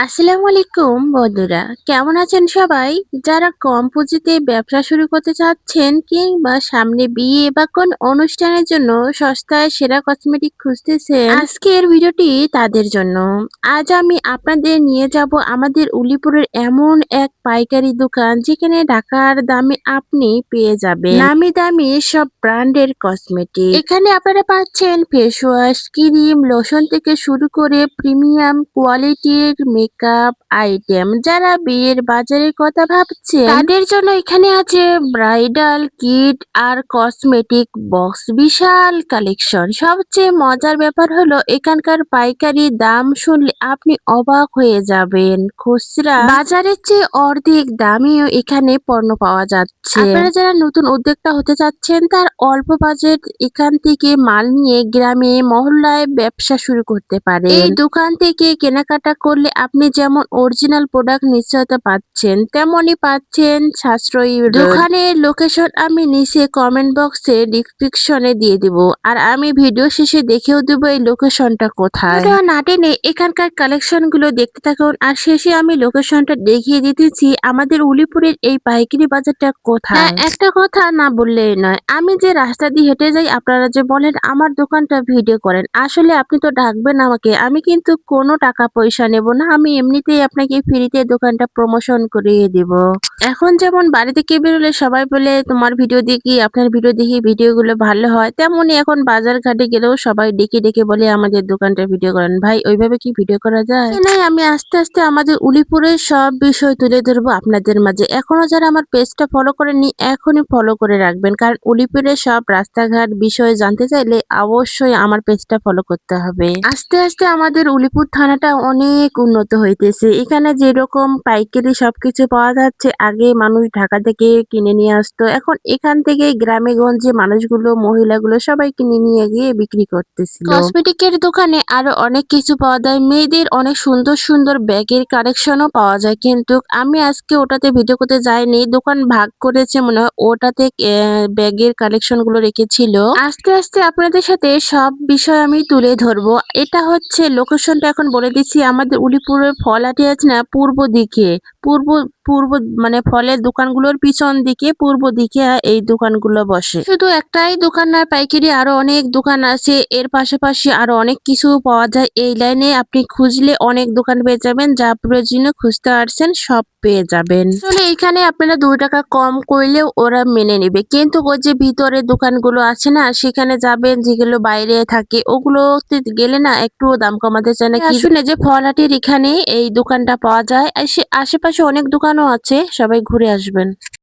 আসসালামু আলাইকুম বন্ধুরা, কেমন আছেন সবাই? যারা কম পুঁজিতে ব্যবসা শুরু করতে চাচ্ছেন কিংবা সামনে বিয়ে বা কোন অনুষ্ঠানের জন্য সস্তায় সেরা কসমেটিক খুঁজতেছেন, আজকের ভিডিওটি তাদের জন্য। আজ আমি আপনাদের নিয়ে যাব আমাদের উলিপুরের এমন এক পাইকারি দোকান যেখানে ঢাকার দামে আপনি পেয়ে যাবেন নামি দামি সব ব্র্যান্ডের কসমেটিক। এখানে আপনারা পাচ্ছেন ফেস ওয়াশ, ক্রিম, লোশন থেকে শুরু করে প্রিমিয়াম কোয়ালিটির মেকআপ আইটেম। যারা বিয়ের বাজারের কথা ভাবছেন তাদের জন্য এখানে আছে ব্রাইডাল কিট আর কসমেটিক বক্স, বিশাল কালেকশন। সবচেয়ে মজার ব্যাপার হলো এখানকার পাইকারি দাম শুনলে আপনি অবাক হয়ে যাবেন। খুচরা বাজারের চেয়ে অর্ধেক দামেও এখানে পণ্য পাওয়া যাচ্ছে। আপনারা যারা নতুন উদ্যোক্তা হতে চাচ্ছেন তার অল্প বাজেট এখান থেকে মাল নিয়ে গ্রামে মহল্লায় ব্যবসা শুরু করতে পারে। এই দোকান থেকে কেনাকাটা করলে আপনি যেমন অরিজিনাল প্রোডাক্ট নিশ্চয়তা পাচ্ছেন, তেমনই পাচ্ছেন সাশ্রয়ী রেট। দোকানের লোকেশন আমি নিচে কমেন্ট বক্সে ডিসক্রিপশনে দিয়ে দিব, আর আমি ভিডিও শেষে দেখেও দেব এই লোকেশনটা কোথায়। ভিডিও না টেনে এখানকার কালেকশন গুলো দেখতে থাকুন, আর শেষে আমি লোকেশনটা দেখিয়ে দিতেছি আমাদের উলিপুরের এই পাইকারি বাজারটা কোথায়। হ্যাঁ, একটা কথা না বললেই নয়, আমি যে রাস্তা দিয়ে হেঁটে যাই আপনারা যে বলেন আমার দোকানটা ভিডিও করেন, আসলে আপনি তো ডাকবেন আমাকে, আমি কিন্তু কোনো টাকা পয়সা নেব না, আমি এমনিতেই আপনাকে ফ্রিতে দোকানটা প্রমোশন করিয়ে দিব। এখন যেমন বাড়ি থেকে বেরোলে সবাই বলে তোমার ভিডিও দেখি, আপনার ভিডিও দেখি ভিডিওগুলো ভালো হয়, তেমনি এখন বাজার ঘাটে গেলেও সবাই ডেকে ডেকে বলে আমাদের দোকানটা ভিডিও করেন। ভাই, ওইভাবে কি ভিডিও করা যায়? নাই, আমি আস্তে আস্তে আমাদের উলিপুরের সব বিষয় তুলে ধরবো আপনাদের মাঝে। এখনো যারা আমার পেজটা ফলো করেননি এখনই ফলো করে রাখবেন, কারণ উলিপুরের সব রাস্তাঘাট বিষয়ে জানতে চাইলে অবশ্যই আমার পেজটা ফলো করতে হবে। আস্তে আস্তে আমাদের উলিপুর থানাটা অনেক উন্নত হইতেছে। এখানে যেরকম পাইকারি সবকিছু পাওয়া যাচ্ছে, আগে মানুষ ঢাকা থেকে কিনে নিয়ে আসতো, এখন এখান থেকে গ্রামে গঞ্জে মানুষগুলো মহিলাগুলো সবাই কিনে নিয়ে গিয়ে বিক্রি করতেছিল। কসমেটিকের দোকানে আরো অনেক কিছু পাওয়া যায়, মেয়েদের অনেক সুন্দর সুন্দর ব্যাগের কালেকশনও পাওয়া যায়, কিন্তু আমি আজকে ওটাতে ভিডিও করতে যাইনি, দোকান ভাগ করেছে মনে হয়, ওটাতে ব্যাগের কালেকশন গুলো রেখেছিল। আস্তে আস্তে আপনাদের সাথে সব বিষয় আমি তুলে ধরবো। এটা হচ্ছে লোকেশনটা এখন বলে দিচ্ছি, আমাদের উলিপুরের ফলহাটি আছে না, পূর্ব দিকে, পূর্ব পূর্ব মানে ফলের দোকানগুলোর পিছন দিকে পূর্ব দিকে এই দোকানগুলো বসে। শুধু একটাই দোকান নয়, পাইকারি আরো অনেক দোকান আছে, এর পাশাপাশি আরো অনেক কিছু পাওয়া যায়। এই লাইনে আপনি খুঁজলে অনেক দোকান পেয়ে যাবেন, যা প্রয়োজনীয় খুঁজতে পারছেন সব পেয়ে যাবেন। আসলে এখানে আপনারা 2 টাকা কম করলেও ওরা মেনে নেবে, কিন্তু ওই যে ভিতরে দোকানগুলো আছে না, সেখানে যাবেন যেগুলো বাইরে থাকে, ওগুলোতে গেলে না একটু দাম কমাতে চায় না। কি শুনে যে ফলহাটির এখানে এই দোকানটা পাওয়া যায়, আশেপাশে অনেক দোকানও আছে, সবাই ঘুরে আসবেন।